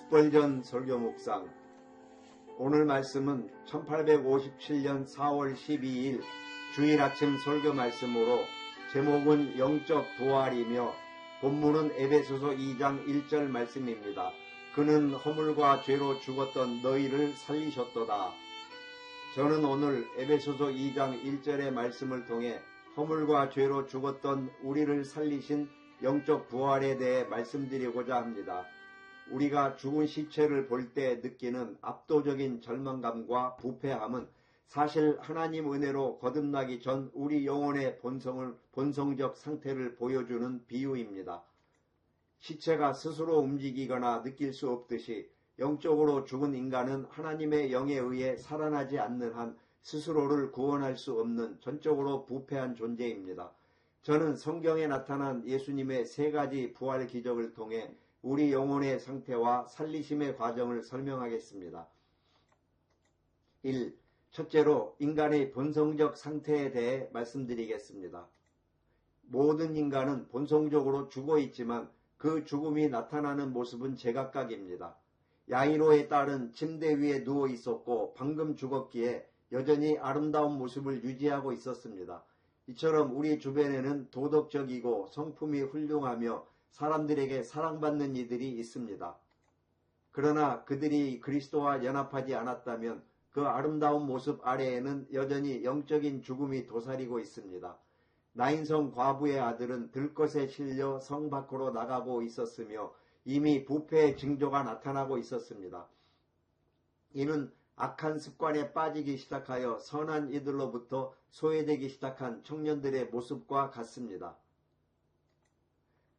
스펄전 설교 묵상. 오늘 말씀은 1857년 4월 12일 주일 아침 설교 말씀으로 제목은 영적 부활이며 본문은 에베소서 2장 1절 말씀입니다. 그는 허물과 죄로 죽었던 너희를 살리셨도다. 저는 오늘 에베소서 2장 1절의 말씀을 통해 허물과 죄로 죽었던 우리를 살리신 영적 부활에 대해 말씀드리고자 합니다. 우리가 죽은 시체를 볼 때 느끼는 압도적인 절망감과 부패함은 사실 하나님 은혜로 거듭나기 전 우리 영혼의 본성적 상태를 보여주는 비유입니다. 시체가 스스로 움직이거나 느낄 수 없듯이 영적으로 죽은 인간은 하나님의 영에 의해 살아나지 않는 한 스스로를 구원할 수 없는 전적으로 부패한 존재입니다. 저는 성경에 나타난 예수님의 세 가지 부활 기적을 통해 우리 영혼의 상태와 살리심의 과정을 설명하겠습니다. 1. 첫째로 인간의 본성적 상태에 대해 말씀드리겠습니다. 모든 인간은 본성적으로 죽어 있지만 그 죽음이 나타나는 모습은 제각각입니다. 야이로의 딸은 침대 위에 누워 있었고 방금 죽었기에 여전히 아름다운 모습을 유지하고 있었습니다. 이처럼 우리 주변에는 도덕적이고 성품이 훌륭하며 사람들에게 사랑받는 이들이 있습니다. 그러나 그들이 그리스도와 연합하지 않았다면 그 아름다운 모습 아래에는 여전히 영적인 죽음이 도사리고 있습니다. 나인성 과부의 아들은 들것에 실려 성 밖으로 나가고 있었으며 이미 부패의 징조가 나타나고 있었습니다. 이는 악한 습관에 빠지기 시작하여 선한 이들로부터 소외되기 시작한 청년들의 모습과 같습니다.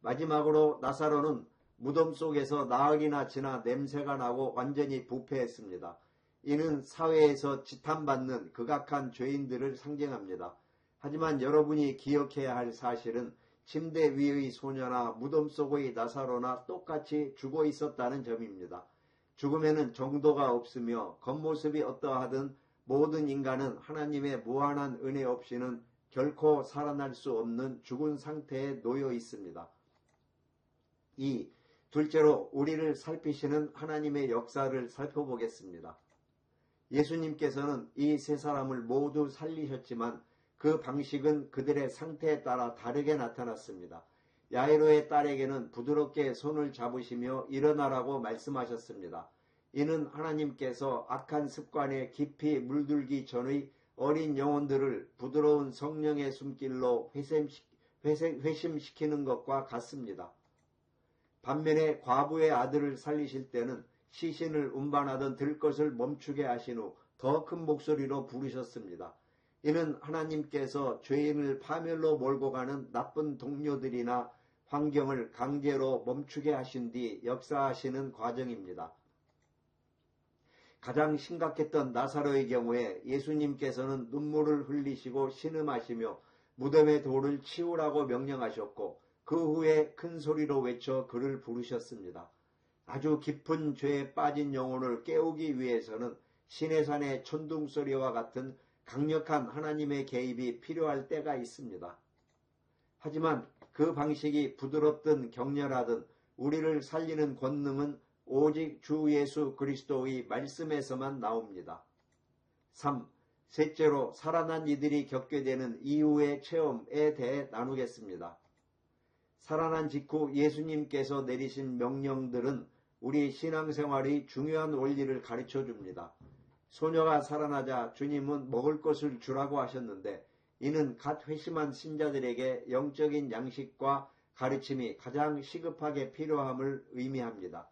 마지막으로 나사로는 무덤 속에서 나흘이나 지나 냄새가 나고 완전히 부패했습니다. 이는 사회에서 지탄받는 극악한 죄인들을 상징합니다. 하지만 여러분이 기억해야 할 사실은 침대 위의 소녀나 무덤 속의 나사로나 똑같이 죽어 있었다는 점입니다. 죽음에는 정도가 없으며 겉모습이 어떠하든 모든 인간은 하나님의 무한한 은혜 없이는 결코 살아날 수 없는 죽은 상태에 놓여 있습니다. 2. 둘째로 우리를 살피시는 하나님의 역사를 살펴보겠습니다. 예수님께서는 이 세 사람을 모두 살리셨지만 그 방식은 그들의 상태에 따라 다르게 나타났습니다. 야이로의 딸에게는 부드럽게 손을 잡으시며 일어나라고 말씀하셨습니다. 이는 하나님께서 악한 습관에 깊이 물들기 전의 어린 영혼들을 부드러운 성령의 숨길로 회심시키는 것과 같습니다. 반면에 과부의 아들을 살리실 때는 시신을 운반하던 들것을 멈추게 하신 후 더 큰 목소리로 부르셨습니다. 이는 하나님께서 죄인을 파멸로 몰고 가는 나쁜 동료들이나 환경을 강제로 멈추게 하신 뒤 역사하시는 과정입니다. 가장 심각했던 나사로의 경우에 예수님께서는 눈물을 흘리시고 신음하시며 무덤의 돌을 치우라고 명령하셨고 그 후에 큰 소리로 외쳐 그를 부르셨습니다. 아주 깊은 죄에 빠진 영혼을 깨우기 위해서는 시내산의 천둥소리와 같은 강력한 하나님의 개입이 필요할 때가 있습니다. 하지만 그 방식이 부드럽든 격렬하든 우리를 살리는 권능은 오직 주 예수 그리스도의 말씀에서만 나옵니다. 3. 셋째로 살아난 이들이 겪게 되는 이후의 체험에 대해 나누겠습니다. 살아난 직후 예수님께서 내리신 명령들은 우리 신앙생활의 중요한 원리를 가르쳐 줍니다. 소녀가 살아나자 주님은 먹을 것을 주라고 하셨는데 이는 갓 회심한 신자들에게 영적인 양식과 가르침이 가장 시급하게 필요함을 의미합니다.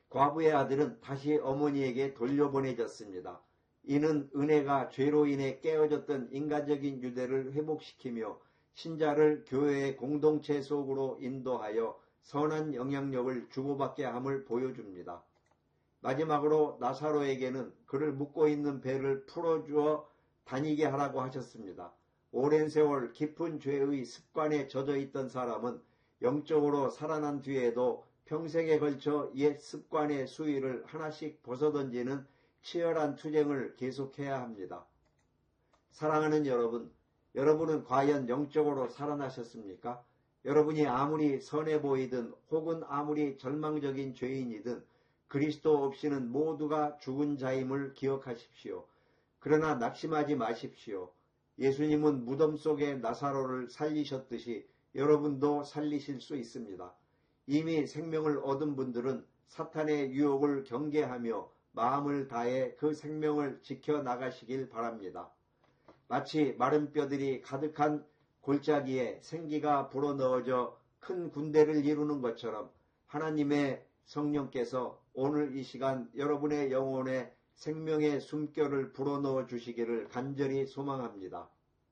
과부의 아들은 다시 어머니에게 돌려보내졌습니다. 이는 은혜가 죄로 인해 깨어졌던 인간적인 유대를 회복시키며 신자를 교회의 공동체 속으로 인도하여 선한 영향력을 주고받게 함을 보여줍니다. 마지막으로 나사로에게는 그를 묶고 있는 배를 풀어주어 다니게 하라고 하셨습니다. 오랜 세월 깊은 죄의 습관에 젖어 있던 사람은 영적으로 살아난 뒤에도 평생에 걸쳐 옛 습관의 수위를 하나씩 벗어던지는 치열한 투쟁을 계속해야 합니다. 사랑하는 여러분, 여러분은 과연 영적으로 살아나셨습니까? 여러분이 아무리 선해 보이든 혹은 아무리 절망적인 죄인이든 그리스도 없이는 모두가 죽은 자임을 기억하십시오. 그러나 낙심하지 마십시오. 예수님은 무덤 속에 나사로를 살리셨듯이 여러분도 살리실 수 있습니다. 이미 생명을 얻은 분들은 사탄의 유혹을 경계하며 마음을 다해 그 생명을 지켜나가시길 바랍니다. 마치 마른 뼈들이 가득한 골짜기에 생기가 불어넣어져 큰 군대를 이루는 것처럼 하나님의 성령께서 오늘 이 시간 여러분의 영혼에 생명의 숨결을 불어넣어 주시기를 간절히 소망합니다.